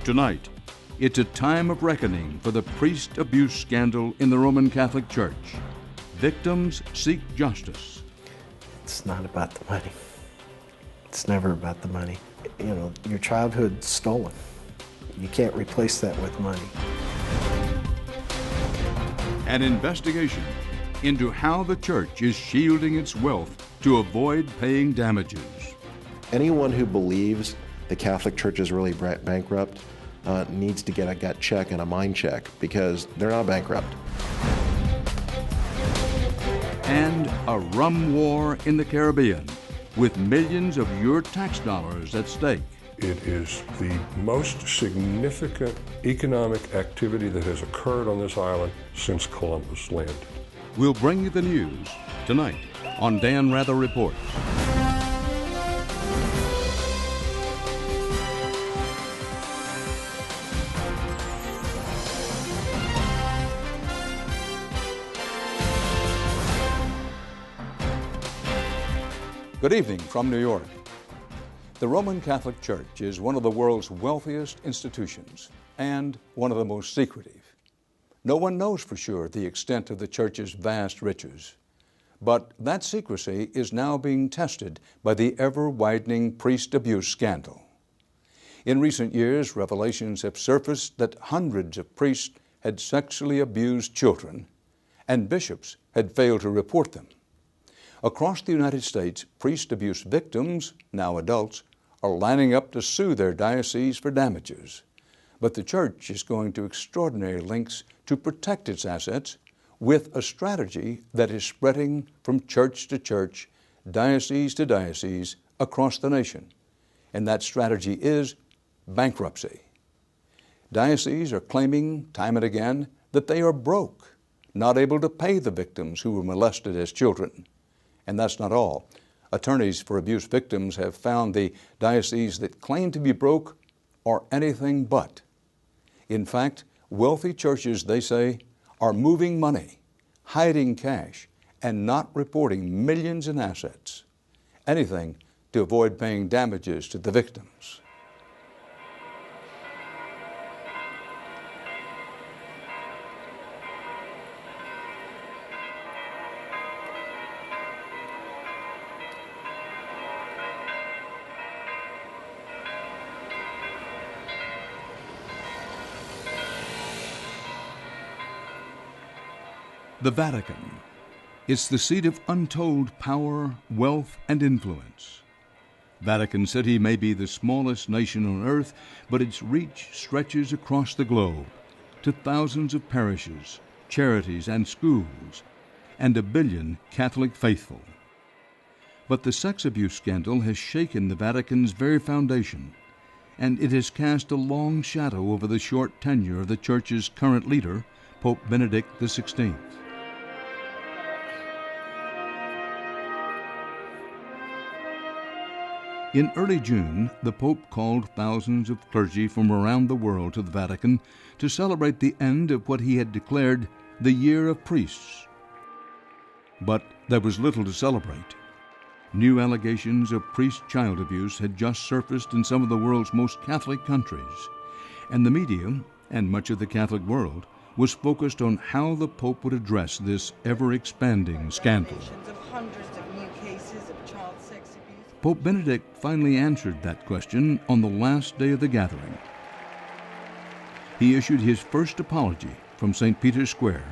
Tonight, it's a time of reckoning for the priest abuse scandal in the Roman Catholic Church. Victims seek justice. It's not about the money. It's never about the money. You know, your childhood's stolen. You can't replace that with money. An investigation into how the church is shielding its wealth to avoid paying damages. Anyone who believes the Catholic Church is really bankrupt needs to get a gut check and a mind check, because they're not bankrupt. And a rum war in the Caribbean, with millions of your tax dollars at stake. It is the most significant economic activity that has occurred on this island since Columbus landed. We'll bring you the news tonight on Dan Rather Report. Good evening from New York. The Roman Catholic Church is one of the world's wealthiest institutions and one of the most secretive. No one knows for sure the extent of the Church's vast riches, but that secrecy is now being tested by the ever-widening priest abuse scandal. In recent years, revelations have surfaced that hundreds of priests had sexually abused children, and bishops had failed to report them. Across the United States, priest abuse victims, now adults, are lining up to sue their diocese for damages. But the Church is going to extraordinary lengths to protect its assets with a strategy that is spreading from church to church, diocese to diocese, across the nation. And that strategy is bankruptcy. Dioceses are claiming time and again that they are broke, not able to pay the victims who were molested as children. And that's not all. Attorneys for abuse victims have found the dioceses that claim to be broke are anything but. In fact, wealthy churches, they say, are moving money, hiding cash, and not reporting millions in assets. Anything to avoid paying damages to the victims. The Vatican. It's the seat of untold power, wealth, and influence. Vatican City may be the smallest nation on earth, but its reach stretches across the globe to thousands of parishes, charities, and schools, and 1 billion Catholic faithful. But the sex abuse scandal has shaken the Vatican's very foundation, and it has cast a long shadow over the short tenure of the Church's current leader, Pope Benedict XVI. In early June, the Pope called thousands of clergy from around the world to the Vatican to celebrate the end of what he had declared the Year of Priests. But there was little to celebrate. New allegations of priest-child abuse had just surfaced in some of the world's most Catholic countries, and the media, and much of the Catholic world, was focused on how the Pope would address this ever-expanding scandal. Pope Benedict finally answered that question on the last day of the gathering. He issued his first apology from St. Peter's Square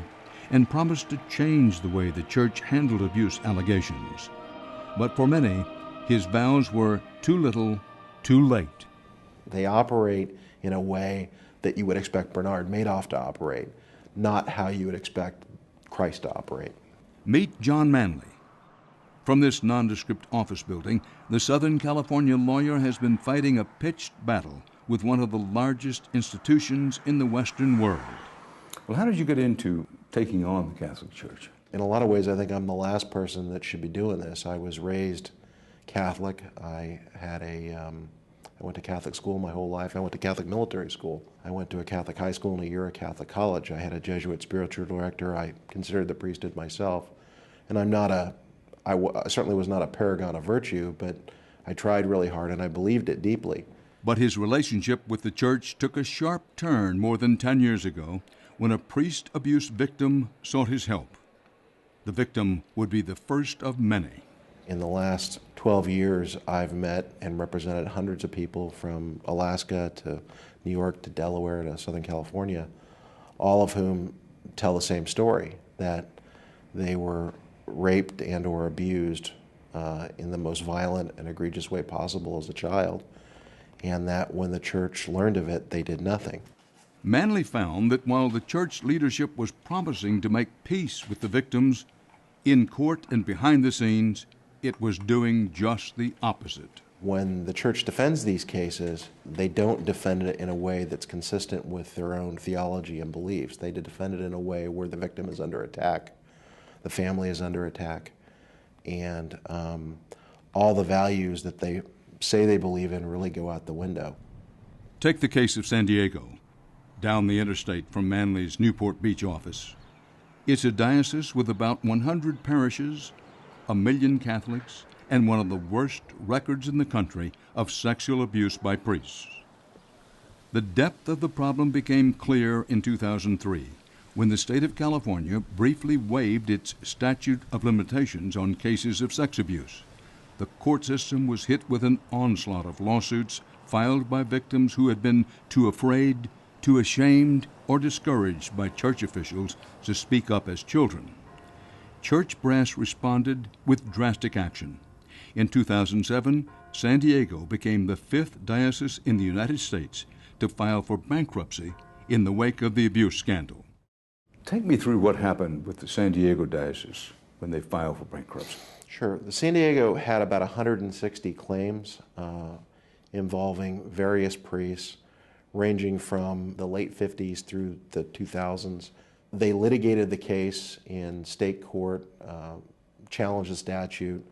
and promised to change the way the Church handled abuse allegations. But for many, his vows were too little, too late. They operate in a way that you would expect Bernard Madoff to operate, not how you would expect Christ to operate. Meet John Manley. From this nondescript office building, the Southern California lawyer has been fighting a pitched battle with one of the largest institutions in the Western world. Well, how did you get into taking on the Catholic Church? In a lot of ways, I think I'm the last person that should be doing this. I was raised Catholic. I went to Catholic school my whole life. I went to Catholic military school. I went to a Catholic high school and a year at Catholic college. I had a Jesuit spiritual director. I considered the priesthood myself. And I certainly was not a paragon of virtue, but I tried really hard and I believed it deeply. But his relationship with the church took a sharp turn more than 10 years ago when a priest abuse victim sought his help. The victim would be the first of many. In the last 12 years, I've met and represented hundreds of people from Alaska to New York to Delaware to Southern California, all of whom tell the same story, that they were raped and or abused in the most violent and egregious way possible as a child, and that when the church learned of it, they did nothing. Manley found that while the church leadership was promising to make peace with the victims, in court and behind the scenes, it was doing just the opposite. When the church defends these cases, they don't defend it in a way that's consistent with their own theology and beliefs. They defend it in a way where the victim is under attack, the family is under attack, and all the values that they say they believe in really go out the window. Take the case of San Diego, down the interstate from Manley's Newport Beach office. It's a diocese with about 100 parishes, 1 million Catholics, and one of the worst records in the country of sexual abuse by priests. The depth of the problem became clear in 2003 when the state of California briefly waived its statute of limitations on cases of sex abuse. The court system was hit with an onslaught of lawsuits filed by victims who had been too afraid, too ashamed, or discouraged by church officials to speak up as children. Church brass responded with drastic action. In 2007, San Diego became the 5th diocese in the United States to file for bankruptcy in the wake of the abuse scandal. Take me through what happened with the San Diego diocese when they filed for bankruptcy. Sure. The San Diego had about 160 claims involving various priests, ranging from the late 50s through the 2000s. They litigated the case in state court, challenged the statute,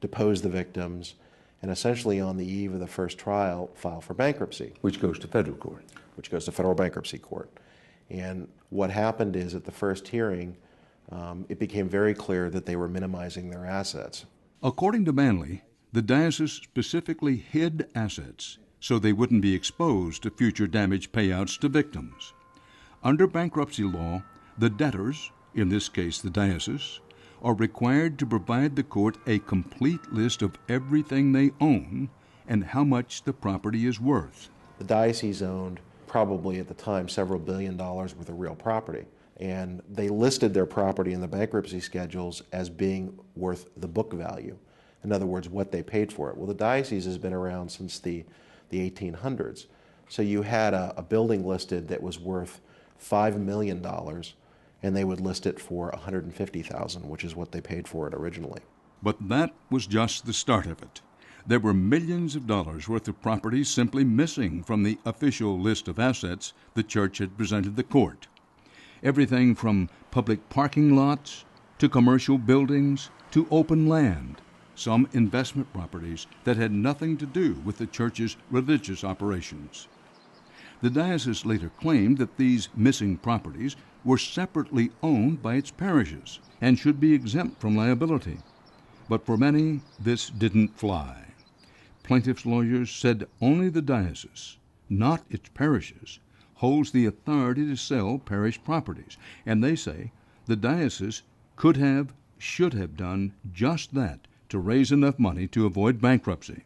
deposed the victims, and essentially on the eve of the first trial, filed for bankruptcy. Which goes to federal court. Which goes to federal bankruptcy court. And what happened is at the first hearing, it became very clear that they were minimizing their assets. According to Manley, the diocese specifically hid assets so they wouldn't be exposed to future damage payouts to victims. Under bankruptcy law, the debtors, in this case the diocese, are required to provide the court a complete list of everything they own and how much the property is worth. The diocese owned probably at the time several $billion worth of real property, and they listed their property in the bankruptcy schedules as being worth the book value. In other words, what they paid for it. Well, the diocese has been around since the 1800s. So you had a building listed that was worth $5 million, and they would list it for $150,000, which is what they paid for it originally. But that was just the start of it. There were millions of dollars worth of property simply missing from the official list of assets the church had presented the court. Everything from public parking lots to commercial buildings to open land, some investment properties that had nothing to do with the church's religious operations. The diocese later claimed that these missing properties were separately owned by its parishes and should be exempt from liability. But for many, this didn't fly. Plaintiffs' lawyers said only the diocese, not its parishes, holds the authority to sell parish properties, and they say the diocese could have, should have done just that to raise enough money to avoid bankruptcy.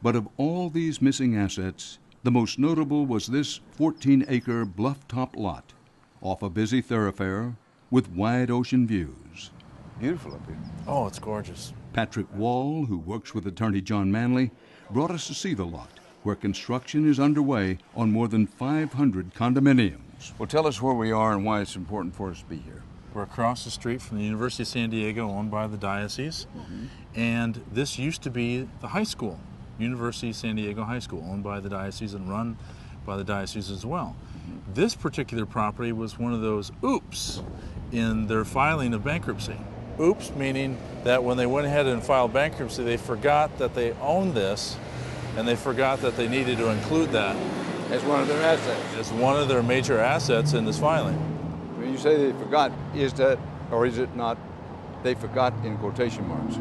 But of all these missing assets, the most notable was this 14-acre bluff-top lot off a busy thoroughfare with wide ocean views. Beautiful up here. Oh, it's gorgeous. Patrick Wall, who works with attorney John Manley, brought us to see the lot, where construction is underway on more than 500 condominiums. Well, tell us where we are and why it's important for us to be here. We're across the street from the University of San Diego, owned by the diocese, and this used to be the high school, University of San Diego High School, owned by the diocese and run by the diocese as well. This particular property was one of those oops in their filing of bankruptcy. Oops meaning that when they went ahead and filed bankruptcy, they forgot that they owned this, and they forgot that they needed to include that As one of their assets. as one of their major assets in this filing. When you say they forgot, is that, or is it not, they forgot in quotation marks?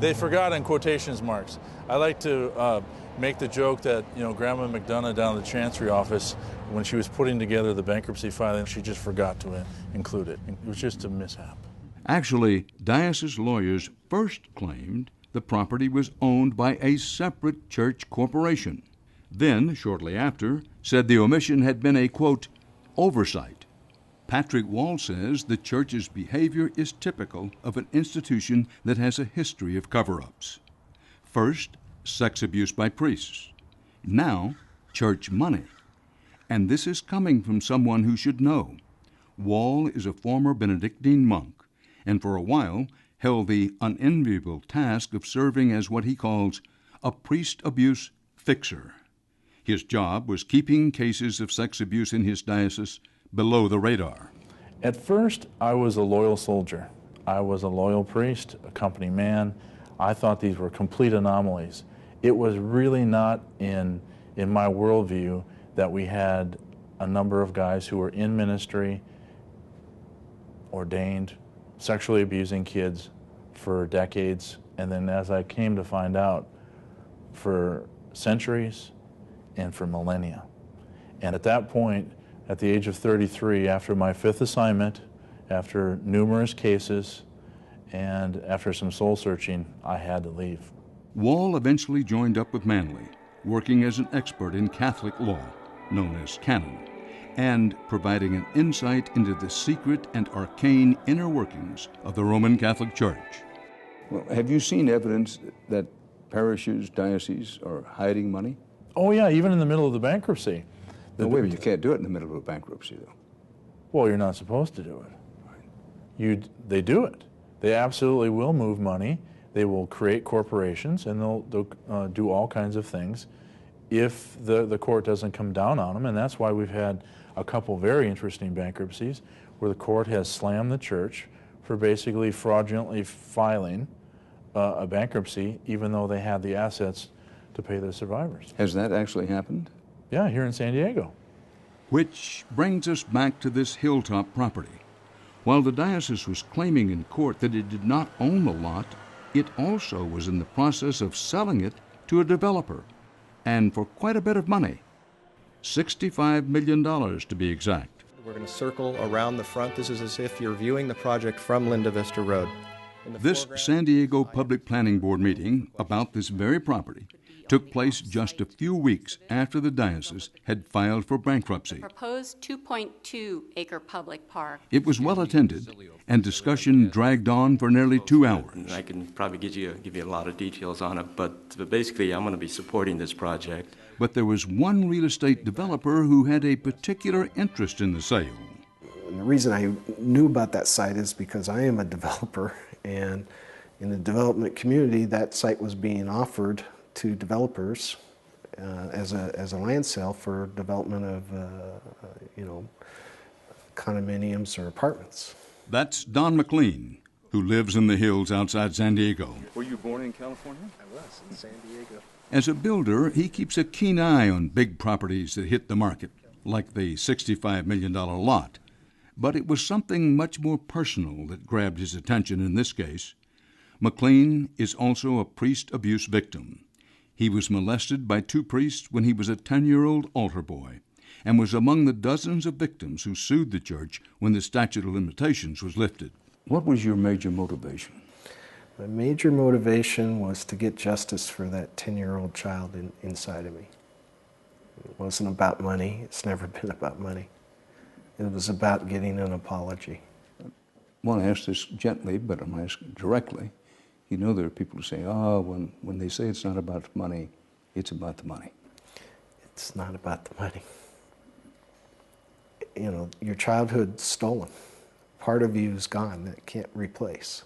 They forgot in quotations marks. I like to make the joke that, Grandma McDonough down at the Chancery office, when she was putting together the bankruptcy filing, she just forgot to include it. It was just a mishap. Actually, diocese lawyers first claimed the property was owned by a separate church corporation. Then, shortly after, said the omission had been a, quote, oversight. Patrick Wall says the church's behavior is typical of an institution that has a history of cover-ups. First, sex abuse by priests. Now, church money. And this is coming from someone who should know. Wall is a former Benedictine monk, and for a while held the unenviable task of serving as what he calls a priest abuse fixer. His job was keeping cases of sex abuse in his diocese below the radar. At first, I was a loyal soldier. I was a loyal priest, a company man. I thought these were complete anomalies. It was really not in my worldview that we had a number of guys who were in ministry, ordained, sexually abusing kids for decades, and then as I came to find out, for centuries and for millennia. And at that point, at the age of 33, after my 5th assignment, after numerous cases, and after some soul searching, I had to leave. Wall eventually joined up with Manley, working as an expert in Catholic law, known as canon, and providing an insight into the secret and arcane inner workings of the Roman Catholic Church. Well, have you seen evidence that parishes, dioceses are hiding money? Oh yeah, even in the middle of the bankruptcy. No, wait, you can't do it in the middle of a bankruptcy, though. Well, you're not supposed to do it. They do it. They absolutely will move money. They will create corporations, and they'll do all kinds of things if the court doesn't come down on them. And that's why we've had a couple very interesting bankruptcies where the court has slammed the church for basically fraudulently filing a bankruptcy, even though they had the assets to pay their survivors. Has that actually happened? Yeah, here in San Diego. Which brings us back to this hilltop property. While the diocese was claiming in court that it did not own the lot, it also was in the process of selling it to a developer, and for quite a bit of money. $65 million to be exact. We're going to circle around the front. This is as if you're viewing the project from Linda Vista Road. This San Diego Public Planning Board meeting about this very property took place just a few weeks after the diocese had filed for bankruptcy. Proposed 2.2-acre public park. It was well attended, and discussion dragged on for nearly 2 hours. I can probably give you a lot of details on it, but basically I'm going to be supporting this project. But there was one real estate developer who had a particular interest in the sale. And the reason I knew about that site is because I am a developer, and in the development community, that site was being offered to developers as a land sale for development of condominiums or apartments. That's Don McLean, who lives in the hills outside San Diego. Were you born in California? I was in San Diego. As a builder, he keeps a keen eye on big properties that hit the market, like the $65 million lot. But it was something much more personal that grabbed his attention in this case. McLean is also a priest abuse victim. He was molested by 2 priests when he was a 10-year-old altar boy, and was among the dozens of victims who sued the church when the statute of limitations was lifted. What was your major motivation? My major motivation was to get justice for that 10-year-old child inside of me. It wasn't about money. It's never been about money. It was about getting an apology. I want to ask this gently, but I'm asking directly. You know, there are people who say, when they say it's not about money, it's about the money. It's not about the money. You know, your childhood's stolen. Part of you is gone that can't replace.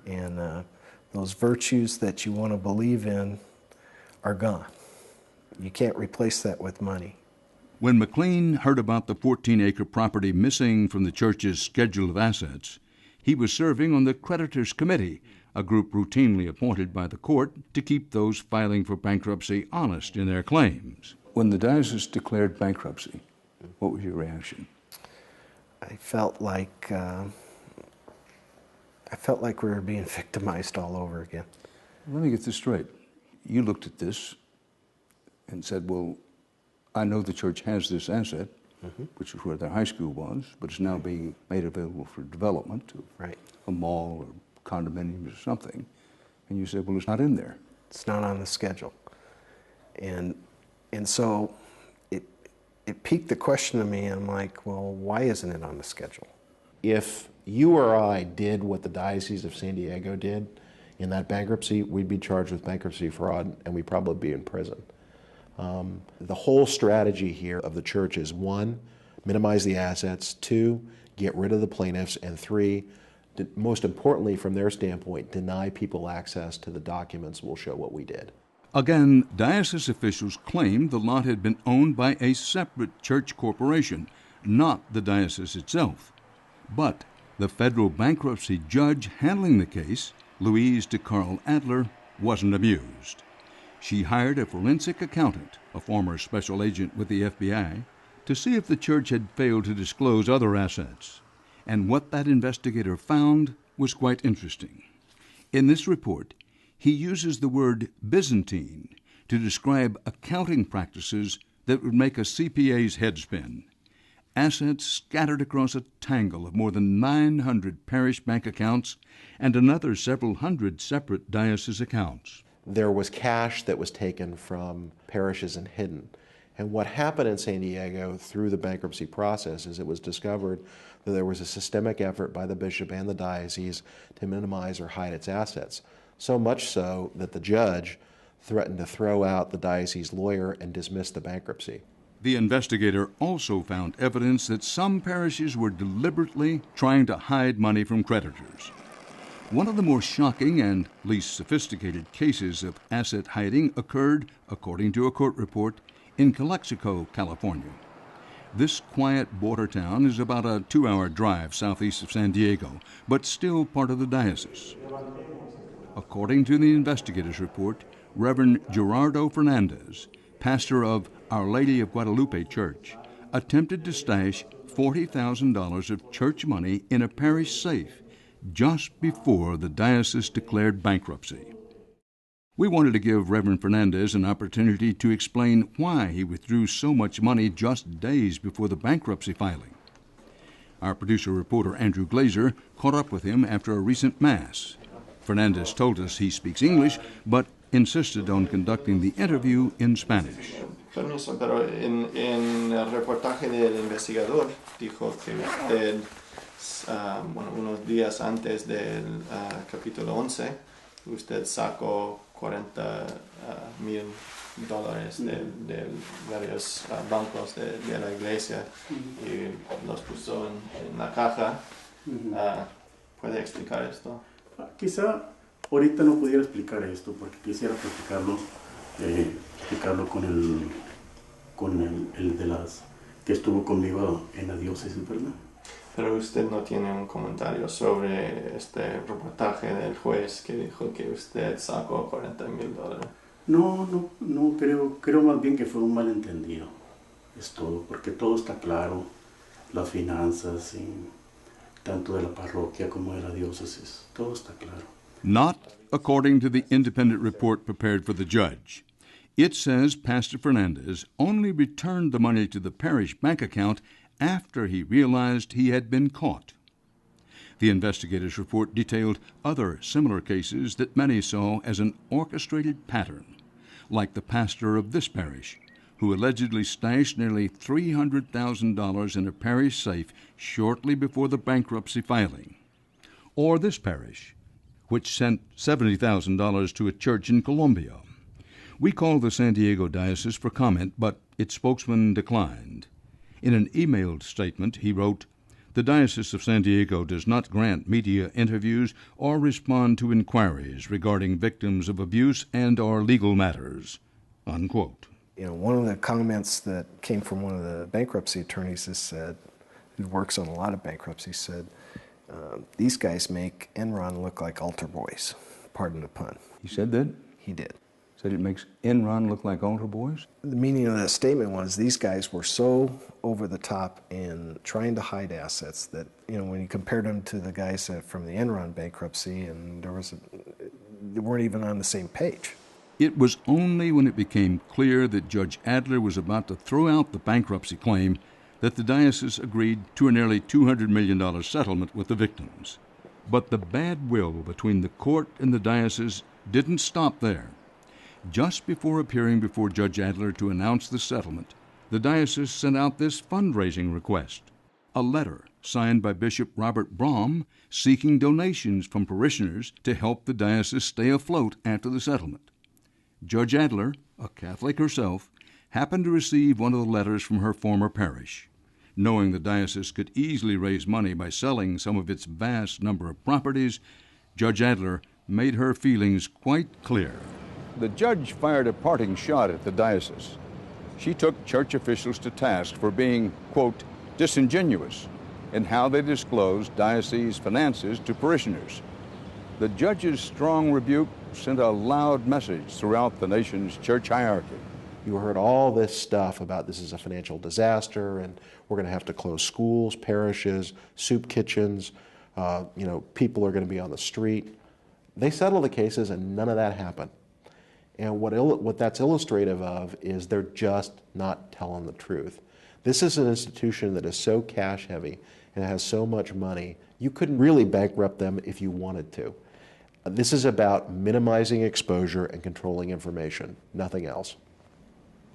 And those virtues that you want to believe in are gone. You can't replace that with money. When McLean heard about the 14-acre property missing from the church's schedule of assets, he was serving on the creditors' committee, a group routinely appointed by the court to keep those filing for bankruptcy honest in their claims. When the diocese declared bankruptcy, what was your reaction? I felt like we were being victimized all over again. Let me get this straight. You looked at this and said, well, I know the church has this asset, which is where their high school was, but it's now being made available for development to a mall or condominiums or something. And you said, well, it's not in there. It's not on the schedule. And so it piqued the question to me. I'm like, well, why isn't it on the schedule? If you or I did what the Diocese of San Diego did in that bankruptcy, we'd be charged with bankruptcy fraud and we'd probably be in prison. The whole strategy here of the church is 1, minimize the assets, 2, get rid of the plaintiffs, and 3, most importantly from their standpoint, deny people access to the documents will show what we did. Again, diocese officials claimed the lot had been owned by a separate church corporation, not the diocese itself. But the federal bankruptcy judge handling the case, Louise DeCarl Adler, wasn't amused. She hired a forensic accountant, a former special agent with the FBI, to see if the church had failed to disclose other assets. And what that investigator found was quite interesting. In this report, he uses the word Byzantine to describe accounting practices that would make a CPA's head spin. Assets scattered across a tangle of more than 900 parish bank accounts and another several hundred separate diocese accounts. There was cash that was taken from parishes and hidden. And what happened in San Diego through the bankruptcy process is it was discovered that there was a systemic effort by the bishop and the diocese to minimize or hide its assets. So much so that the judge threatened to throw out the diocese lawyer and dismiss the bankruptcy. The investigator also found evidence that some parishes were deliberately trying to hide money from creditors. One of the more shocking and least sophisticated cases of asset hiding occurred, according to a court report, in Calexico, California. This quiet border town is about a 2-hour drive southeast of San Diego, but still part of the diocese. According to the investigator's report, Reverend Gerardo Fernandez, pastor of Our Lady of Guadalupe Church, attempted to stash $40,000 of church money in a parish safe just before the diocese declared bankruptcy. We wanted to give Reverend Fernandez an opportunity to explain why he withdrew so much money just days before the bankruptcy filing. Our producer-reporter Andrew Glazer caught up with him after a recent Mass. Fernandez told us he speaks English, but insisted on conducting the interview in Spanish. Permiso, pero en el reportaje del investigador dijo que usted, unos días antes del capítulo 11, usted sacó $40,000 de varios bancos de la iglesia y los puso en la caja. ¿Puede explicar esto? Quizá ahorita no pudiera explicar esto porque quisiera explicarlo con el de las que estuvo conmigo en la diócesis, ¿verdad? Pero usted no tiene un comentario sobre este reportaje del juez que dijo que usted sacó $40,000. No creo más bien que fue un malentendido. Es todo, porque todo está claro, las finanzas, y tanto de la parroquia como de la diócesis, todo está claro. Not according to the independent report prepared for the judge. It says Pastor Fernandez only returned the money to the parish bank account after he realized he had been caught. The investigator's report detailed other similar cases that many saw as an orchestrated pattern, like the pastor of this parish, who allegedly stashed nearly $300,000 in a parish safe shortly before the bankruptcy filing, or this parish, which sent $70,000 to a church in Colombia. We called the San Diego Diocese for comment, but its spokesman declined. In an emailed statement, he wrote, "The Diocese of San Diego does not grant media interviews or respond to inquiries regarding victims of abuse and/or legal matters," unquote. One of the comments that came from one of the bankruptcy attorneys who works on a lot of bankruptcies, said, these guys make Enron look like altar boys. Pardon the pun. He said that? He did. Said it makes Enron look like altar boys? The meaning of that statement was these guys were so over the top in trying to hide assets that, when you compared them to the guys from the Enron bankruptcy, and they weren't even on the same page. It was only when it became clear that Judge Adler was about to throw out the bankruptcy claim that the diocese agreed to a nearly $200 million settlement with the victims. But the bad will between the court and the diocese didn't stop there. Just before appearing before Judge Adler to announce the settlement, the diocese sent out this fundraising request, a letter signed by Bishop Robert Brahm seeking donations from parishioners to help the diocese stay afloat after the settlement. Judge Adler, a Catholic herself, happened to receive one of the letters from her former parish. Knowing the diocese could easily raise money by selling some of its vast number of properties, Judge Adler made her feelings quite clear. The judge fired a parting shot at the diocese. She took church officials to task for being, quote, disingenuous in how they disclosed diocese finances to parishioners. The judge's strong rebuke sent a loud message throughout the nation's church hierarchy. You heard all this stuff about this is a financial disaster and we're going to have to close schools, parishes, soup kitchens, people are going to be on the street. They settled the cases and none of that happened. And what that's illustrative of is they're just not telling the truth. This is an institution that is so cash heavy and has so much money, you couldn't really bankrupt them if you wanted to. This is about minimizing exposure and controlling information, nothing else.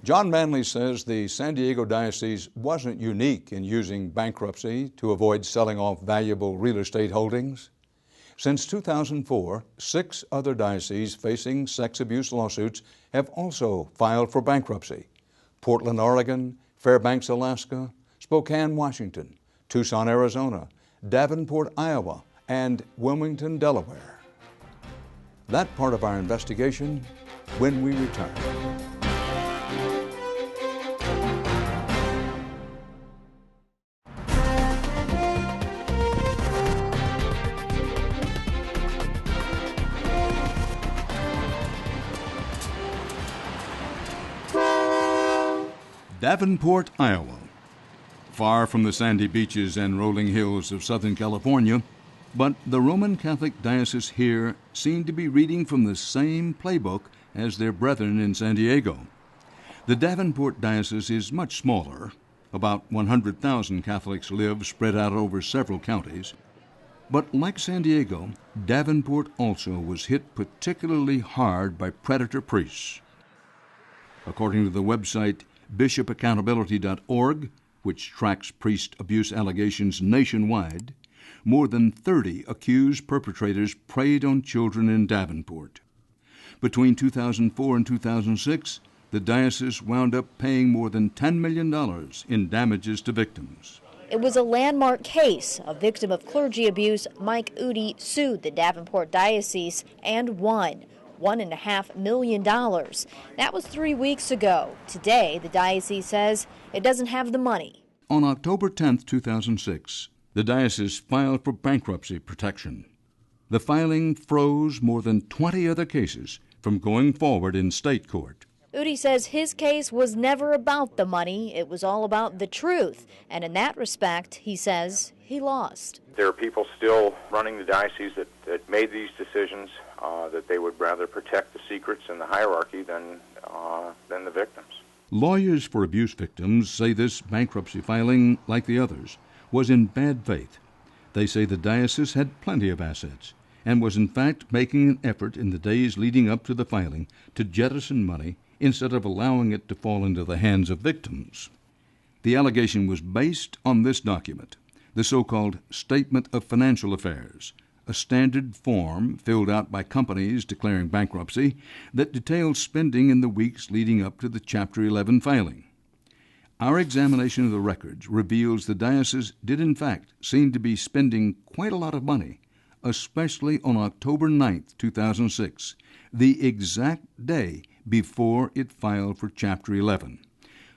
John Manley says the San Diego Diocese wasn't unique in using bankruptcy to avoid selling off valuable real estate holdings. Since 2004, 6 other dioceses facing sex abuse lawsuits have also filed for bankruptcy: Portland, Oregon, Fairbanks, Alaska, Spokane, Washington, Tucson, Arizona, Davenport, Iowa, and Wilmington, Delaware. That part of our investigation when we return. Davenport, Iowa. Far from the sandy beaches and rolling hills of Southern California, but the Roman Catholic diocese here seemed to be reading from the same playbook as their brethren in San Diego. The Davenport diocese is much smaller. About 100,000 Catholics live spread out over several counties. But like San Diego, Davenport also was hit particularly hard by predator priests. According to the website bishopaccountability.org, which tracks priest abuse allegations nationwide, more than 30 accused perpetrators preyed on children in Davenport. Between 2004 and 2006, the diocese wound up paying more than $10 million in damages to victims. It was a landmark case. A victim of clergy abuse, Mike Udi, sued the Davenport Diocese and won $1.5 million. That was 3 weeks ago. Today, the diocese says it doesn't have the money. On October 10, 2006, the diocese filed for bankruptcy protection. The filing froze more than 20 other cases from going forward in state court. Udi says his case was never about the money. It was all about the truth. And in that respect, he says he lost. There are people still running the diocese that made these decisions, that they would rather protect the secrets and the hierarchy than the victims. Lawyers for abuse victims say this bankruptcy filing, like the others, was in bad faith. They say the diocese had plenty of assets and was in fact making an effort in the days leading up to the filing to jettison money instead of allowing it to fall into the hands of victims. The allegation was based on this document, the so-called Statement of Financial Affairs, a standard form filled out by companies declaring bankruptcy that details spending in the weeks leading up to the Chapter 11 filing. Our examination of the records reveals the diocese did in fact seem to be spending quite a lot of money, especially on October 9, 2006, the exact day before it filed for Chapter 11.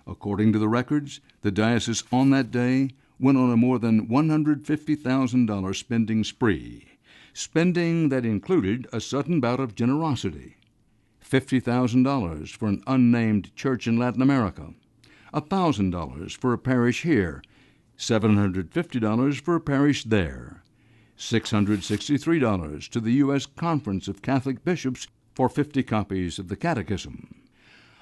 According to the records, the diocese on that day went on a more than $150,000 spending spree, spending that included a sudden bout of generosity: $50,000 for an unnamed church in Latin America, $1,000 for a parish here, $750 for a parish there, $663 to the U.S. Conference of Catholic Bishops for 50 copies of the Catechism.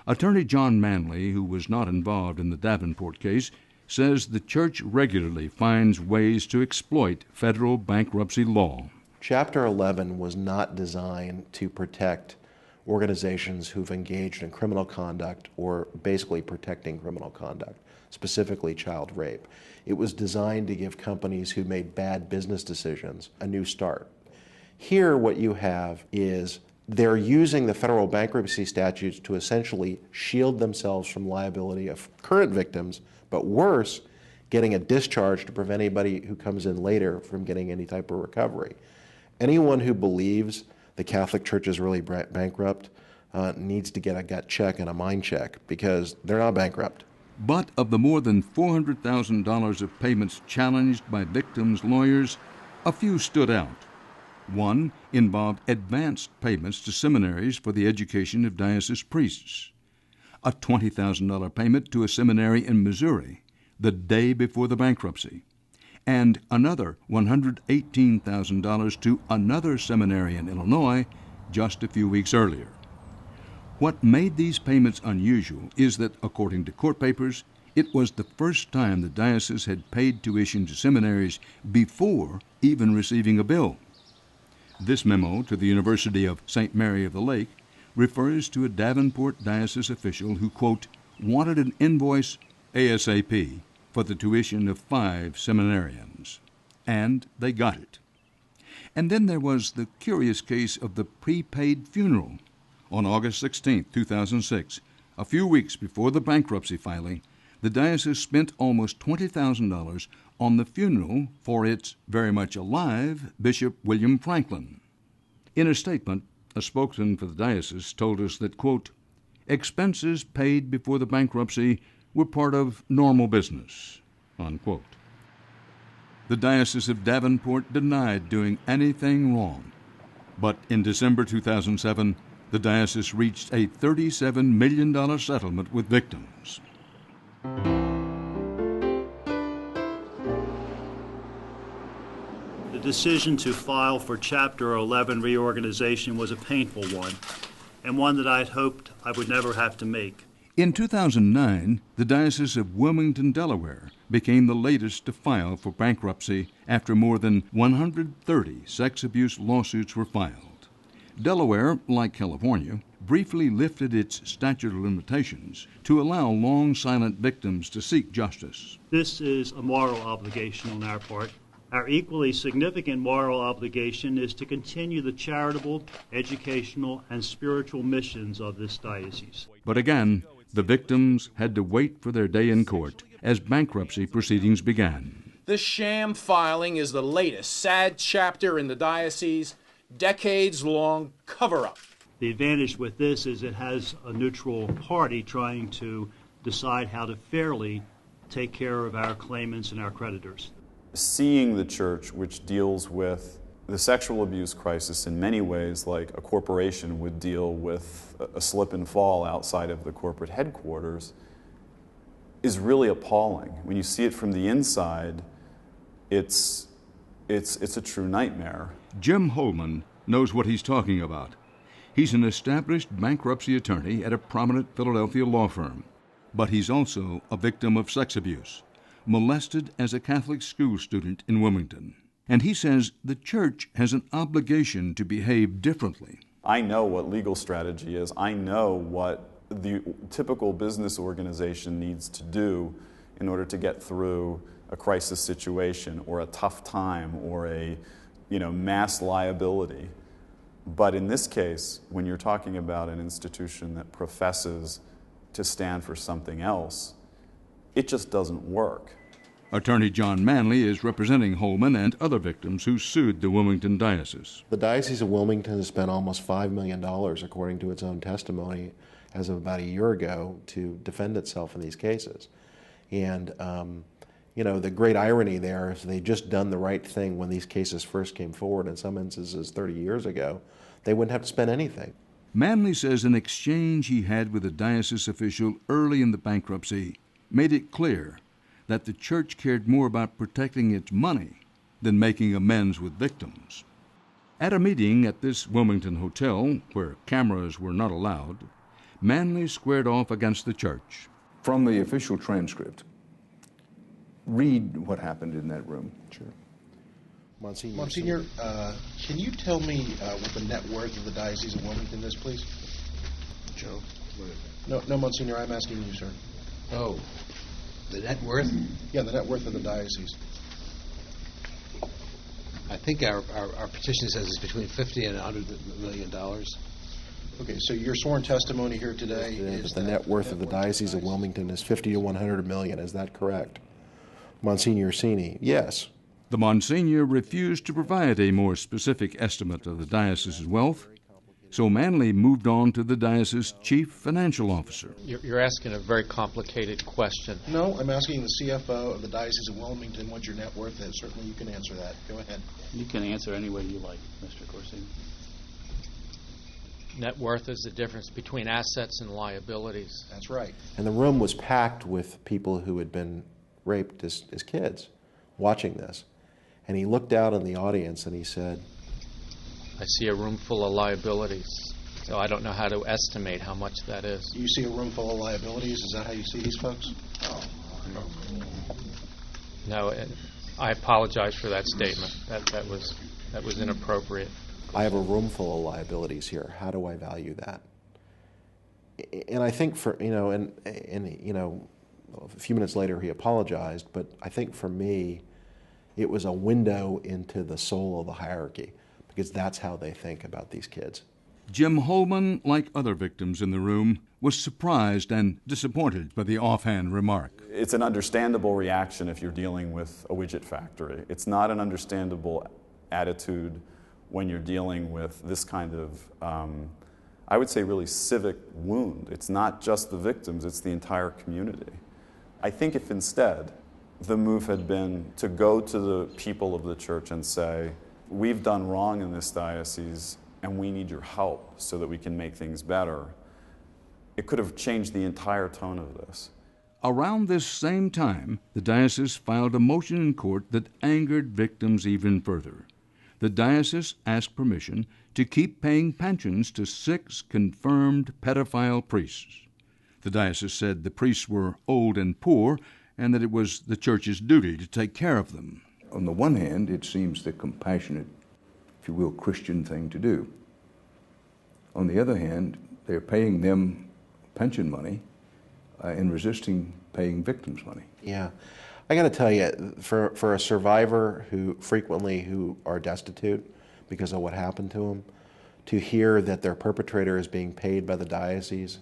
Attorney John Manley, who was not involved in the Davenport case, says the church regularly finds ways to exploit federal bankruptcy law. Chapter 11 was not designed to protect organizations who've engaged in criminal conduct or basically protecting criminal conduct, specifically child rape. It was designed to give companies who made bad business decisions a new start. Here what you have is they're using the federal bankruptcy statutes to essentially shield themselves from liability of current victims, but worse, getting a discharge to prevent anybody who comes in later from getting any type of recovery. Anyone who believes the Catholic Church is really bankrupt needs to get a gut check and a mind check, because they're not bankrupt. But of the more than $400,000 of payments challenged by victims' lawyers, a few stood out. One involved advanced payments to seminaries for the education of diocese priests, a $20,000 payment to a seminary in Missouri the day before the bankruptcy, and another $118,000 to another seminary in Illinois just a few weeks earlier. What made these payments unusual is that, according to court papers, it was the first time the diocese had paid tuition to seminaries before even receiving a bill. This memo to the University of St. Mary of the Lake refers to a Davenport diocese official who, quote, wanted an invoice ASAP for the tuition of 5 seminarians. And they got it. And then there was the curious case of the prepaid funeral. On August 16, 2006, a few weeks before the bankruptcy filing, the diocese spent almost $20,000 on the funeral for its very much alive Bishop William Franklin. In a statement, a spokesman for the diocese told us that, quote, expenses paid before the bankruptcy were part of normal business, unquote. The Diocese of Davenport denied doing anything wrong, but in December 2007, the diocese reached a $37 million settlement with victims. The decision to file for Chapter 11 reorganization was a painful one, and one that I had hoped I would never have to make. In 2009, the Diocese of Wilmington, Delaware, became the latest to file for bankruptcy after more than 130 sex abuse lawsuits were filed. Delaware, like California, briefly lifted its statute of limitations to allow long silent victims to seek justice. This is a moral obligation on our part. Our equally significant moral obligation is to continue the charitable, educational, and spiritual missions of this diocese. But again, the victims had to wait for their day in court as bankruptcy proceedings began. This sham filing is the latest sad chapter in the diocese's decades-long cover-up. The advantage with this is it has a neutral party trying to decide how to fairly take care of our claimants and our creditors. Seeing the church, which deals with the sexual abuse crisis in many ways like a corporation would deal with a slip and fall outside of the corporate headquarters, is really appalling. When you see it from the inside, it's a true nightmare. Jim Holman knows what he's talking about. He's an established bankruptcy attorney at a prominent Philadelphia law firm, but he's also a victim of sex abuse, molested as a Catholic school student in Wilmington. And he says the church has an obligation to behave differently. I know what legal strategy is. I know what the typical business organization needs to do in order to get through a crisis situation or a tough time or a mass liability. But in this case, when you're talking about an institution that professes to stand for something else, it just doesn't work. Attorney John Manley is representing Holman and other victims who sued the Wilmington Diocese. The Diocese of Wilmington has spent almost $5 million, according to its own testimony, as of about a year ago, to defend itself in these cases. And, the great irony there is they'd just done the right thing when these cases first came forward. In some instances, 30 years ago, they wouldn't have to spend anything. Manley says an exchange he had with a diocese official early in the bankruptcy made it clear that the church cared more about protecting its money than making amends with victims. At a meeting at this Wilmington hotel, where cameras were not allowed, Manley squared off against the church. From the official transcript, read what happened in that room. Sure. Monsignor, can you tell me what the net worth of the Diocese of Wilmington is, please? Joe? No, Monsignor, I'm asking you, sir. Oh, the net worth? Yeah, the net worth of the diocese. I think our petition says it's between $50 and $100 million. Okay, so your sworn testimony here today is the net worth of the Diocese of Wilmington is $50 to $100 million. Is that correct? Monsignor Orsini, yes. The Monsignor refused to provide a more specific estimate of the diocese's wealth, so Manley moved on to the diocese's chief financial officer. You're asking a very complicated question. No, I'm asking the CFO of the Diocese of Wilmington what your net worth is. Certainly you can answer that. Go ahead. You can answer any way you like, Mr. Corsini. Net worth is the difference between assets and liabilities. That's right. And the room was packed with people who had been raped as kids watching this. And he looked out in the audience and he said, I see a room full of liabilities, so I don't know how to estimate how much that is. You see a room full of liabilities? Is that how you see these folks? No, I apologize for that statement. That was inappropriate. I have a room full of liabilities here. How do I value that? And I think for, and a few minutes later he apologized, but I think for me, it was a window into the soul of the hierarchy, because that's how they think about these kids. Jim Holman, like other victims in the room, was surprised and disappointed by the offhand remark. It's an understandable reaction if you're dealing with a widget factory. It's not an understandable attitude when you're dealing with this kind of, I would say, really civic wound. It's not just the victims, it's the entire community. I think if instead the move had been to go to the people of the church and say, we've done wrong in this diocese and we need your help so that we can make things better, it could have changed the entire tone of this. Around this same time, the diocese filed a motion in court that angered victims even further. The diocese asked permission to keep paying pensions to 6 confirmed pedophile priests. The diocese said the priests were old and poor and that it was the church's duty to take care of them. On the one hand, it seems the compassionate, if you will, Christian thing to do. On the other hand, they're paying them pension money and resisting paying victims' money. Yeah. I got to tell you, for a survivor who are destitute because of what happened to them, to hear that their perpetrator is being paid by the diocese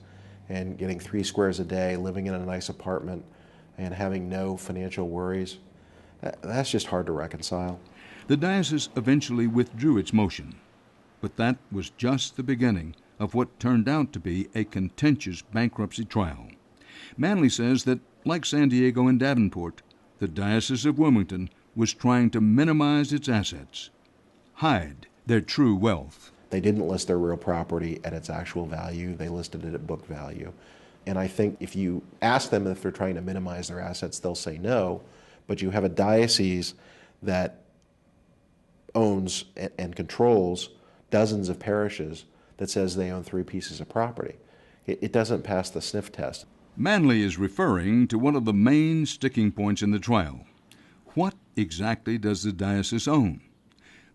and getting 3 squares a day, living in a nice apartment, and having no financial worries, that's just hard to reconcile. The diocese eventually withdrew its motion, but that was just the beginning of what turned out to be a contentious bankruptcy trial. Manley says that, like San Diego and Davenport, the Diocese of Wilmington was trying to minimize its assets, hide their true wealth. They didn't list their real property at its actual value. They listed it at book value. And I think if you ask them if they're trying to minimize their assets, they'll say no. But you have a diocese that owns and controls dozens of parishes that says they own 3 pieces of property. It doesn't pass the sniff test. Manley is referring to one of the main sticking points in the trial. What exactly does the diocese own?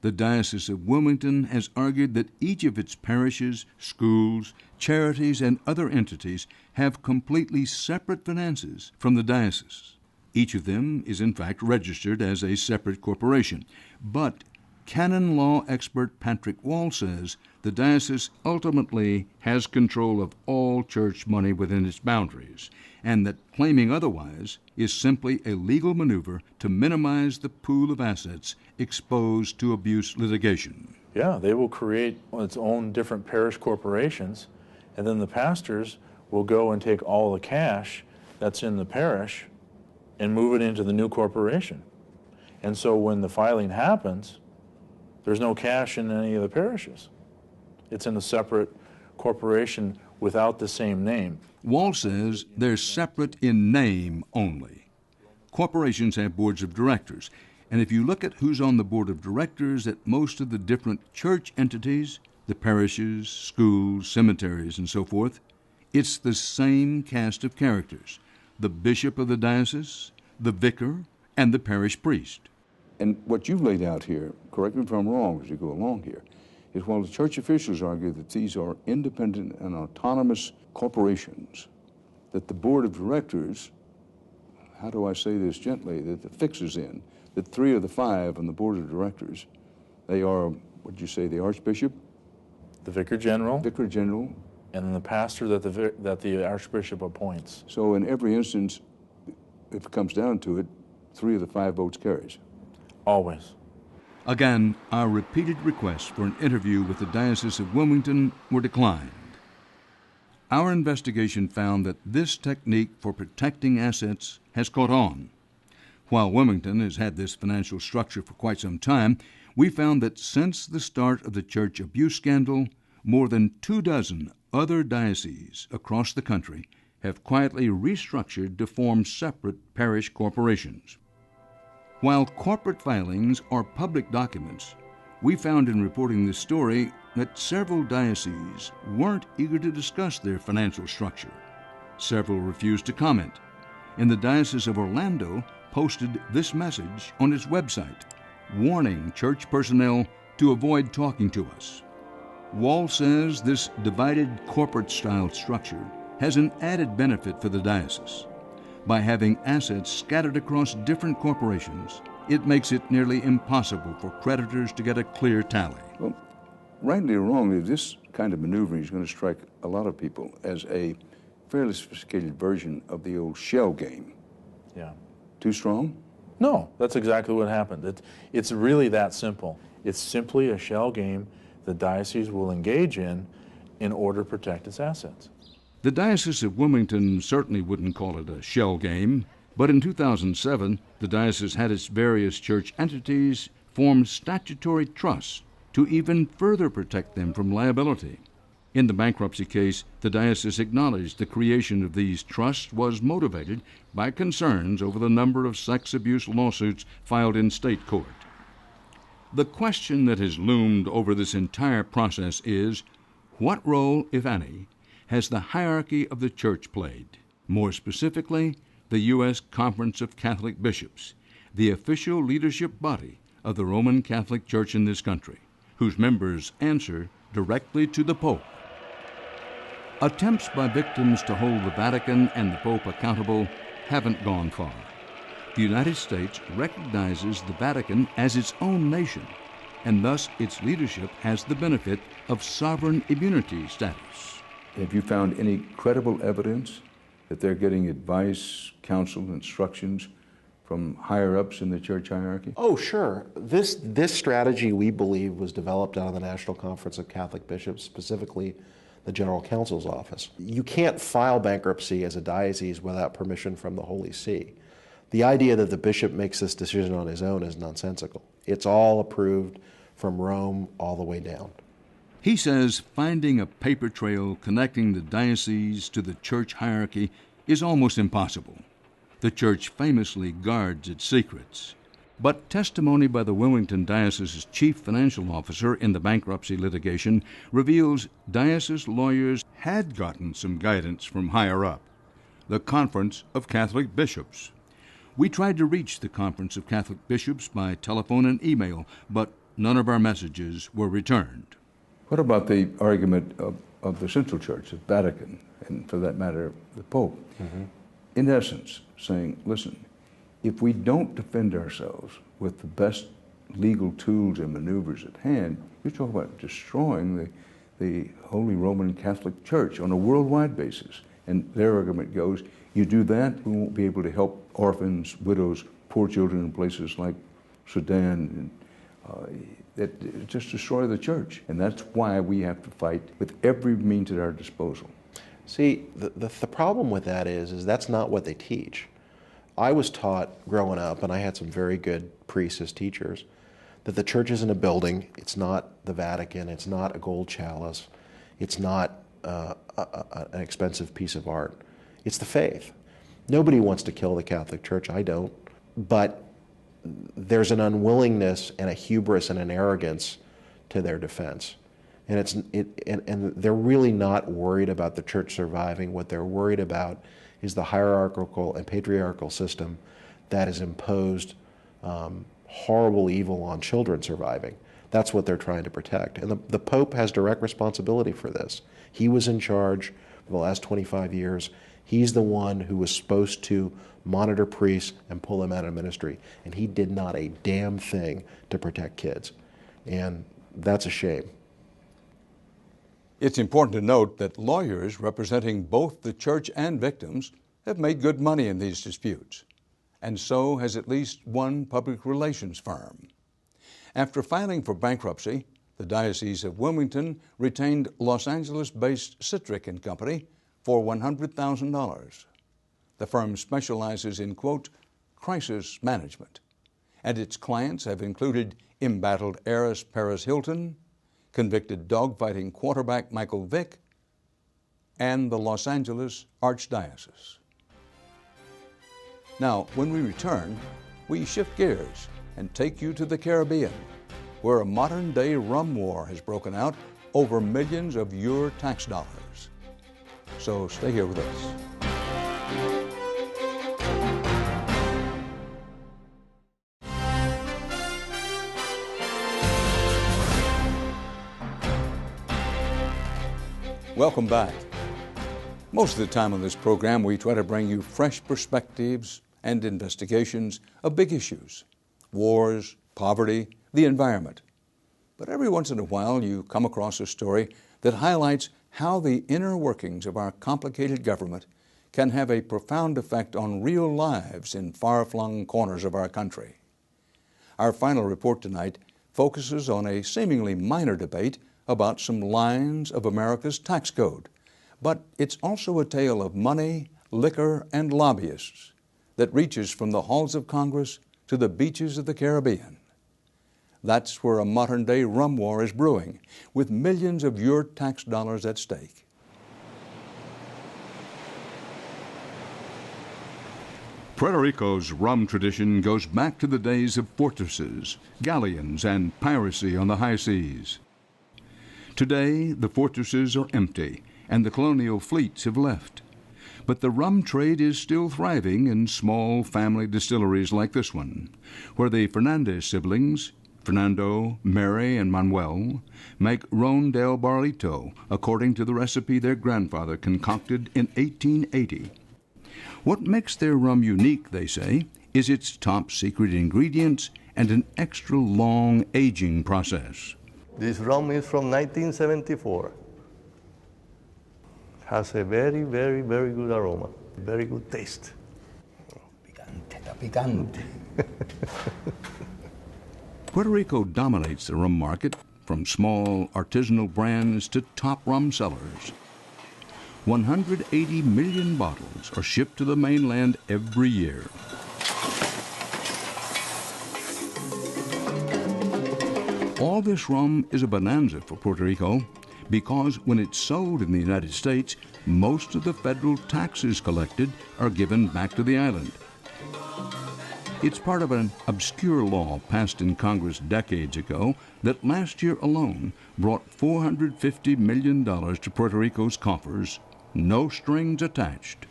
The Diocese of Wilmington has argued that each of its parishes, schools, charities, and other entities have completely separate finances from the diocese. Each of them is in fact registered as a separate corporation. But canon law expert Patrick Wall says the diocese ultimately has control of all church money within its boundaries, and that claiming otherwise is simply a legal maneuver to minimize the pool of assets exposed to abuse litigation. Yeah, they will create its own different parish corporations, and then the pastors will go and take all the cash that's in the parish and move it into the new corporation. And so when the filing happens, there's no cash in any of the parishes. It's in a separate corporation without the same name. Wall says they're separate in name only. Corporations have boards of directors, And if you look at who's on the board of directors at most of the different church entities, the parishes, schools, cemeteries, and so forth, it's the same cast of characters: the bishop of the diocese, the vicar, and the parish priest. And what you've laid out here, correct me if I'm wrong as you go along here, is while the church officials argue that these are independent and autonomous corporations, that the board of directors, how do I say this gently, that the fix is in, that 3 of the 5 on the board of directors, they are, what did you say, the archbishop? The vicar general. Vicar general. And then the pastor that the archbishop appoints. So in every instance, if it comes down to it, 3 of the 5 votes carries. Always. Again, our repeated requests for an interview with the Diocese of Wilmington were declined. Our investigation found that this technique for protecting assets has caught on. While Wilmington has had this financial structure for quite some time, we found that since the start of the church abuse scandal, more than 24 other dioceses across the country have quietly restructured to form separate parish corporations. While corporate filings are public documents, we found in reporting this story that several dioceses weren't eager to discuss their financial structure. Several refused to comment, and the Diocese of Orlando posted this message on its website, warning church personnel to avoid talking to us. Wall says this divided corporate-style structure has an added benefit for the diocese. By having assets scattered across different corporations, it makes it nearly impossible for creditors to get a clear tally. Well, rightly or wrongly, this kind of maneuvering is going to strike a lot of people as a fairly sophisticated version of the old shell game. Yeah. Too strong? No, that's exactly what happened. It's really that simple. It's simply a shell game the diocese will engage in order to protect its assets. The Diocese of Wilmington certainly wouldn't call it a shell game, but in 2007, the diocese had its various church entities form statutory trusts to even further protect them from liability. In the bankruptcy case, the diocese acknowledged the creation of these trusts was motivated by concerns over the number of sex abuse lawsuits filed in state court. The question that has loomed over this entire process is, what role, if any, has the hierarchy of the church played? More specifically, the U.S. Conference of Catholic Bishops, the official leadership body of the Roman Catholic Church in this country, whose members answer directly to the Pope. Attempts by victims to hold the Vatican and the Pope accountable haven't gone far. The United States recognizes the Vatican as its own nation, and thus its leadership has the benefit of sovereign immunity status. Have you found any credible evidence that they're getting advice, counsel, instructions from higher-ups in the church hierarchy? Oh, sure. This strategy, we believe, was developed out of the National Conference of Catholic Bishops, specifically the General Counsel's office. You can't file bankruptcy as a diocese without permission from the Holy See. The idea that the bishop makes this decision on his own is nonsensical. It's all approved from Rome all the way down. He says finding a paper trail connecting the diocese to the church hierarchy is almost impossible. The church famously guards its secrets. But testimony by the Wilmington Diocese's chief financial officer in the bankruptcy litigation reveals diocese lawyers had gotten some guidance from higher up, the Conference of Catholic Bishops. We tried to reach the Conference of Catholic Bishops by telephone and email, but none of our messages were returned. What about the argument of the Central Church, the Vatican, and for that matter, the Pope? Mm-hmm. In essence, saying, listen, if we don't defend ourselves with the best legal tools and maneuvers at hand, you're talking about destroying the Holy Roman Catholic Church on a worldwide basis. And their argument goes, you do that, we won't be able to help orphans, widows, poor children in places like Sudan, that just destroy the church. And that's why we have to fight with every means at our disposal. See, the problem with that is that's not what they teach. I was taught growing up, and I had some very good priests as teachers, that the church isn't a building, it's not the Vatican, it's not a gold chalice, it's not an expensive piece of art. It's the faith. Nobody wants to kill the Catholic Church, I don't. But there's an unwillingness and a hubris and an arrogance to their defense. And they're really not worried about the church surviving. What they're worried about is the hierarchical and patriarchal system that has imposed horrible evil on children surviving. That's what they're trying to protect. And the Pope has direct responsibility for this. He was in charge for the last 25 years. He's the one who was supposed to monitor priests and pull them out of ministry. And he did not a damn thing to protect kids. And that's a shame. It's important to note that lawyers representing both the church and victims have made good money in these disputes, and so has at least one public relations firm. After filing for bankruptcy, the Diocese of Wilmington retained Los Angeles-based Citric & Company for $100,000. The firm specializes in, quote, crisis management, and its clients have included embattled heiress Paris Hilton, convicted dogfighting quarterback Michael Vick, and the Los Angeles Archdiocese. Now, when we return, we shift gears and take you to the Caribbean, where a modern-day rum war has broken out over millions of your tax dollars. So stay here with us. Welcome back. Most of the time on this program, we try to bring you fresh perspectives and investigations of big issues: wars, poverty, the environment. But every once in a while, you come across a story that highlights how the inner workings of our complicated government can have a profound effect on real lives in far-flung corners of our country. Our final report tonight focuses on a seemingly minor debate about some lines of America's tax code. But it's also a tale of money, liquor, and lobbyists that reaches from the halls of Congress to the beaches of the Caribbean. That's where a modern-day rum war is brewing, with millions of your tax dollars at stake. Puerto Rico's rum tradition goes back to the days of fortresses, galleons, and piracy on the high seas. Today, the fortresses are empty, and the colonial fleets have left. But the rum trade is still thriving in small family distilleries like this one, where the Fernandez siblings, Fernando, Mary, and Manuel, make Ron del Barrilito according to the recipe their grandfather concocted in 1880. What makes their rum unique, they say, is its top secret ingredients and an extra long aging process. This rum is from 1974. Has a very, very, very good aroma, very good taste. Picante. Puerto Rico dominates the rum market, from small artisanal brands to top rum sellers. 180 million bottles are shipped to the mainland every year. All this rum is a bonanza for Puerto Rico because when it's sold in the United States, most of the federal taxes collected are given back to the island. It's part of an obscure law passed in Congress decades ago that last year alone brought $450 million to Puerto Rico's coffers, no strings attached.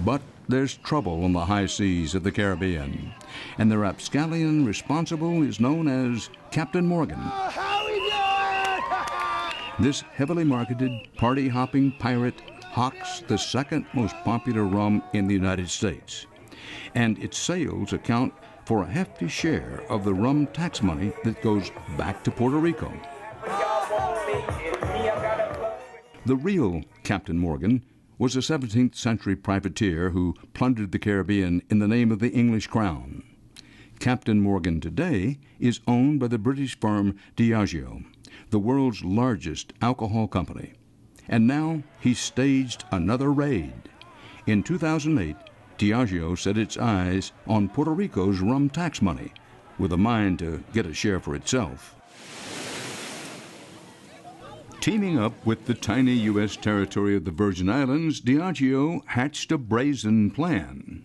But there's trouble on the high seas of the Caribbean, and the rapscallion responsible is known as Captain Morgan. This heavily marketed, party-hopping pirate hawks the second most popular rum in the United States, and its sales account for a hefty share of the rum tax money that goes back to Puerto Rico. The real Captain Morgan was a 17th century privateer who plundered the Caribbean in the name of the English crown. Captain Morgan today is owned by the British firm Diageo, the world's largest alcohol company. And now he's staged another raid. In 2008, Diageo set its eyes on Puerto Rico's rum tax money, with a mind to get a share for itself. Teaming up with the tiny U.S. territory of the Virgin Islands, Diageo hatched a brazen plan.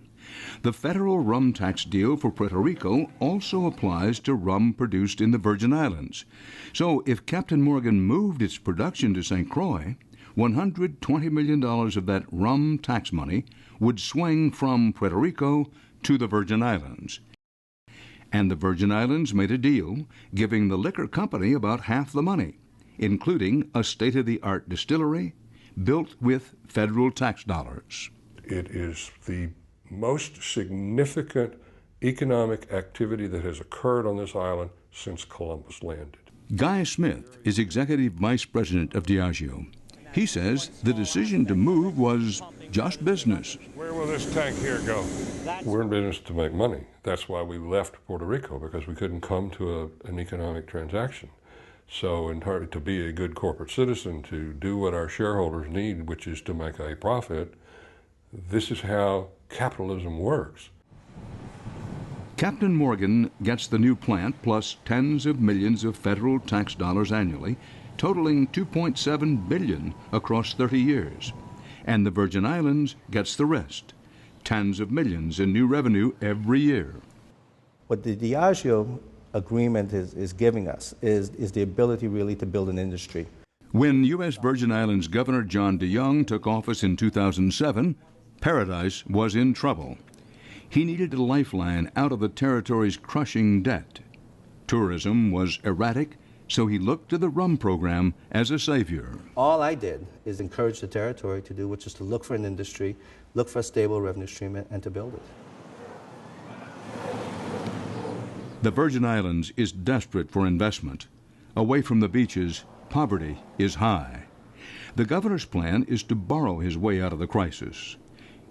The federal rum tax deal for Puerto Rico also applies to rum produced in the Virgin Islands. So if Captain Morgan moved its production to St. Croix, $120 million of that rum tax money would swing from Puerto Rico to the Virgin Islands. And the Virgin Islands made a deal giving the liquor company about half the money, including a state-of-the-art distillery built with federal tax dollars. It is the most significant economic activity that has occurred on this island since Columbus landed. Guy Smith is executive vice president of Diageo. He says the decision to move was just business. Where will this tank here go? We're in business to make money. That's why we left Puerto Rico, because we couldn't come to an economic transaction. So in order to be a good corporate citizen, to do what our shareholders need, which is to make a profit, this is how capitalism works. Captain Morgan gets the new plant plus tens of millions of federal tax dollars annually, totaling $2.7 billion across 30 years. And the Virgin Islands gets the rest, tens of millions in new revenue every year. What the Diageo agreement is giving us is the ability really to build an industry. When U.S. Virgin Islands Governor John DeYoung took office in 2007, Paradise was in trouble. He needed a lifeline out of the territory's crushing debt. Tourism was erratic, so he looked to the rum program as a savior. All I did is encourage the territory to do, which is to look for an industry, look for a stable revenue stream, and to build it. The Virgin Islands is desperate for investment. Away from the beaches, poverty is high. The governor's plan is to borrow his way out of the crisis.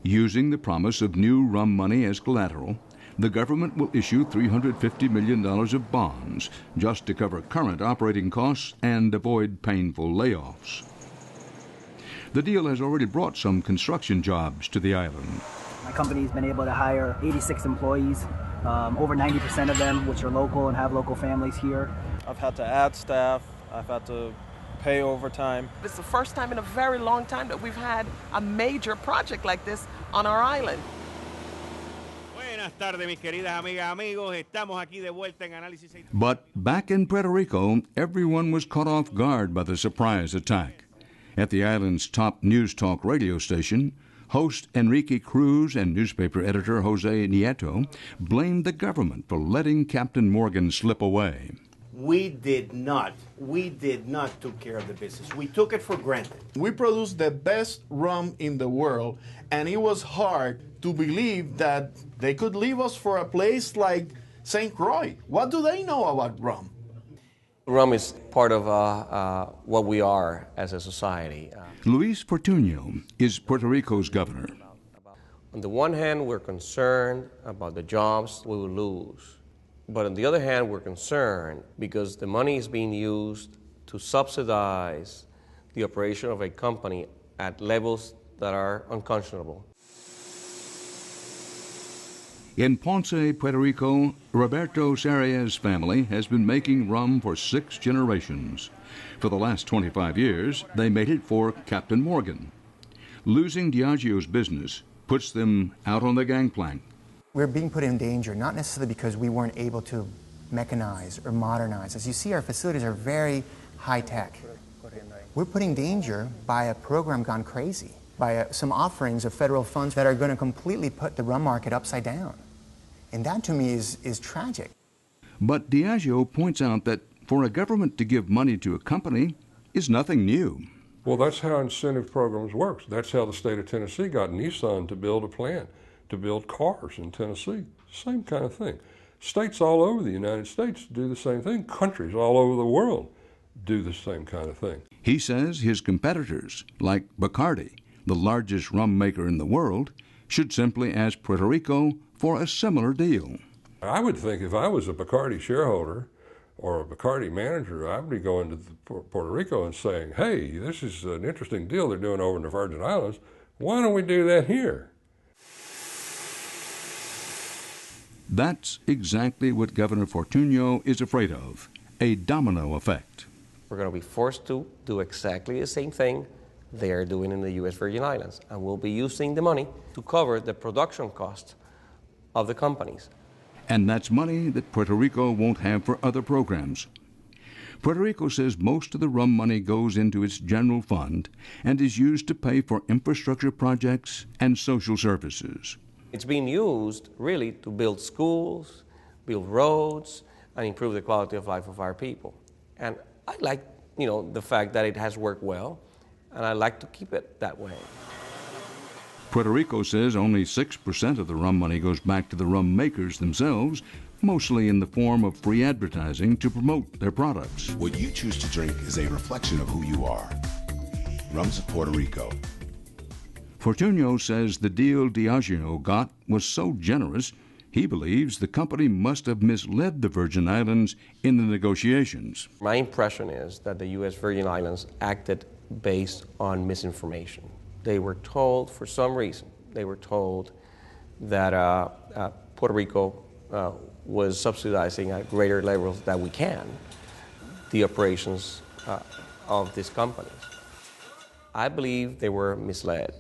Using the promise of new rum money as collateral, the government will issue $350 million of bonds just to cover current operating costs and avoid painful layoffs. The deal has already brought some construction jobs to the island. My company's been able to hire 86 employees, over 90% of them which are local and have local families here. I've had to add staff, I've had to pay overtime. It's the first time in a very long time that we've had a major project like this on our island. But back in Puerto Rico, everyone was caught off guard by the surprise attack. At the island's top news talk radio station, host Enrique Cruz and newspaper editor Jose Nieto blamed the government for letting Captain Morgan slip away. We did not take care of the business. We took it for granted. We produced the best rum in the world, and it was hard to believe that they could leave us for a place like St. Croix. What do they know about rum? Rum is part of what we are as a society. Luis Fortunio is Puerto Rico's governor. On the one hand, we're concerned about the jobs we will lose. But on the other hand, we're concerned because the money is being used to subsidize the operation of a company at levels that are unconscionable. In Ponce, Puerto Rico, Roberto Sarria's family has been making rum for 6 generations. For the last 25 years, they made it for Captain Morgan. Losing Diageo's business puts them out on the gangplank. We're being put in danger, not necessarily because we weren't able to mechanize or modernize. As you see, our facilities are very high-tech. We're put in danger by a program gone crazy, by some offerings of federal funds that are going to completely put the rum market upside down. And that, to me, is tragic. But Diageo points out that for a government to give money to a company is nothing new. Well, that's how incentive programs work. That's how the state of Tennessee got Nissan to build a plant, to build cars in Tennessee. Same kind of thing. States all over the United States do the same thing. Countries all over the world do the same kind of thing. He says his competitors, like Bacardi, the largest rum maker in the world, should simply ask Puerto Rico for a similar deal. I would think if I was a Bacardi shareholder or a Bacardi manager, I would be going to Puerto Rico and saying, hey, this is an interesting deal they're doing over in the Virgin Islands. Why don't we do that here? That's exactly what Governor Fortunio is afraid of, a domino effect. We're going to be forced to do exactly the same thing they are doing in the U.S. Virgin Islands, and we'll be using the money to cover the production cost of the companies. And that's money that Puerto Rico won't have for other programs. Puerto Rico says most of the rum money goes into its general fund and is used to pay for infrastructure projects and social services. It's being used really to build schools, build roads, and improve the quality of life of our people. And I like, the fact that it has worked well, and I like to keep it that way. Puerto Rico says only 6% of the rum money goes back to the rum makers themselves, mostly in the form of free advertising to promote their products. What you choose to drink is a reflection of who you are. Rums of Puerto Rico. Fortunio says the deal Diageo got was so generous, he believes the company must have misled the Virgin Islands in the negotiations. My impression is that the U.S. Virgin Islands acted based on misinformation. They were told, for some reason, that Puerto Rico was subsidizing at greater levels than we can the operations of these companies. I believe they were misled.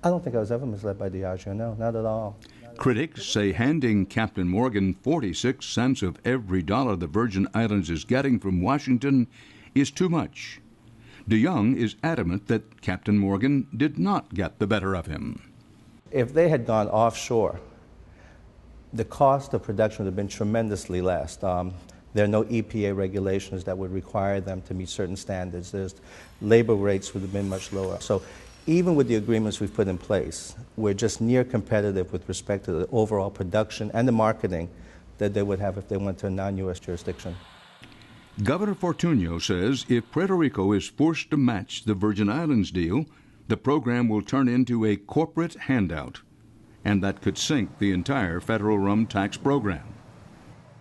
I don't think I was ever misled by Diageo, no, not at all. Critics say handing Captain Morgan 46 cents of every dollar the Virgin Islands is getting from Washington is too much. DeYoung is adamant that Captain Morgan did not get the better of him. If they had gone offshore, the cost of production would have been tremendously less. There are no EPA regulations that would require them to meet certain standards. Labor rates would have been much lower. So even with the agreements we've put in place, we're just near competitive with respect to the overall production and the marketing that they would have if they went to a non-U.S. jurisdiction. Governor Fortunio says if Puerto Rico is forced to match the Virgin Islands deal, the program will turn into a corporate handout, and that could sink the entire federal rum tax program.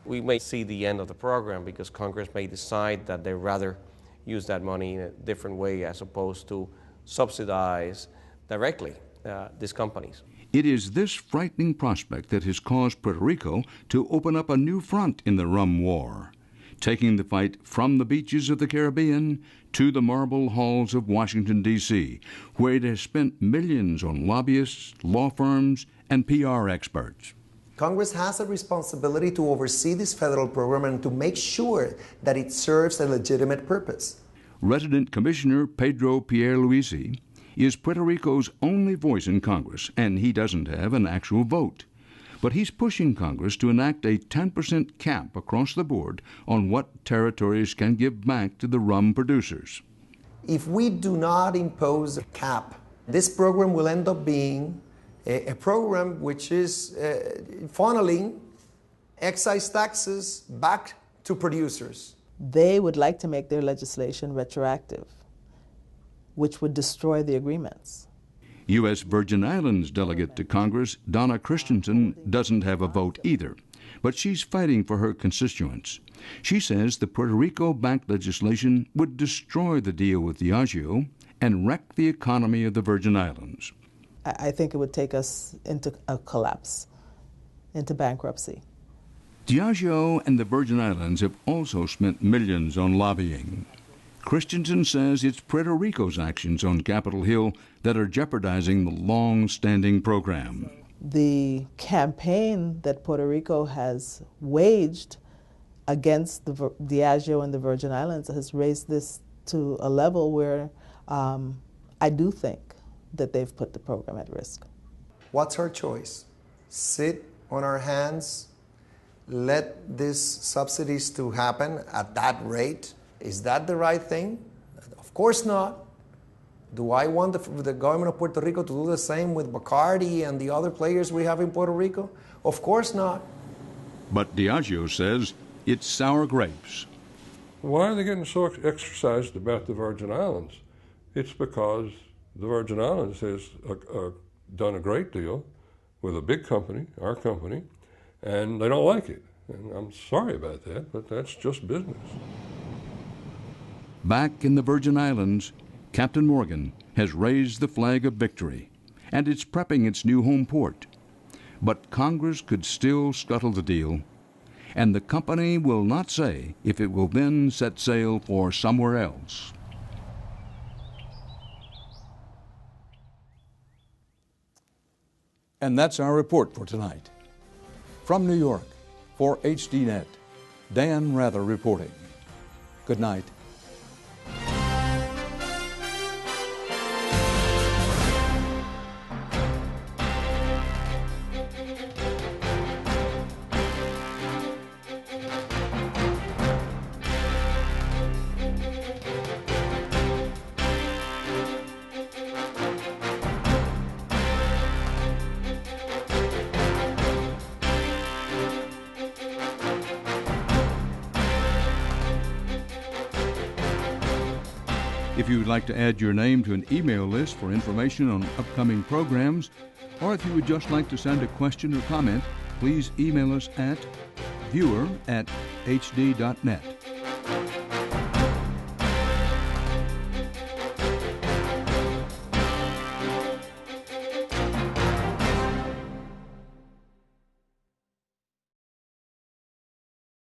We may see the end of the program because Congress may decide that they'd rather use that money in a different way as opposed to subsidize directly these companies. It is this frightening prospect that has caused Puerto Rico to open up a new front in the rum war, taking the fight from the beaches of the Caribbean to the marble halls of Washington, D.C., where it has spent millions on lobbyists, law firms, and PR experts. Congress has a responsibility to oversee this federal program and to make sure that it serves a legitimate purpose. Resident Commissioner Pedro Pierluisi is Puerto Rico's only voice in Congress, and he doesn't have an actual vote. But he's pushing Congress to enact a 10% cap across the board on what territories can give back to the rum producers. If we do not impose a cap, this program will end up being a program which is funneling excise taxes back to producers. They would like to make their legislation retroactive, which would destroy the agreements. U.S. Virgin Islands delegate to Congress, Donna Christensen, doesn't have a vote either, but she's fighting for her constituents. She says the Puerto Rico-backed legislation would destroy the deal with Diageo and wreck the economy of the Virgin Islands. I think it would take us into a collapse, into bankruptcy. Diageo and the Virgin Islands have also spent millions on lobbying. Christensen says it's Puerto Rico's actions on Capitol Hill that are jeopardizing the long-standing program. The campaign that Puerto Rico has waged against the Diageo and the Virgin Islands has raised this to a level where I do think that they've put the program at risk. What's our choice? Sit on our hands, let these subsidies to happen at that rate? Is that the right thing? Of course not. Do I want the government of Puerto Rico to do the same with Bacardi and the other players we have in Puerto Rico? Of course not. But Diageo says it's sour grapes. Why are they getting so exercised about the Virgin Islands? It's because the Virgin Islands has done a great deal with a big company, our company, and they don't like it. And I'm sorry about that, but that's just business. Back in the Virgin Islands, Captain Morgan has raised the flag of victory, and it's prepping its new home port. But Congress could still scuttle the deal, and the company will not say if it will then set sail for somewhere else. And that's our report for tonight. From New York, for HDNet, Dan Rather reporting. Good night. If you would like to add your name to an email list for information on upcoming programs, or if you would just like to send a question or comment, please email us at viewer@hd.net.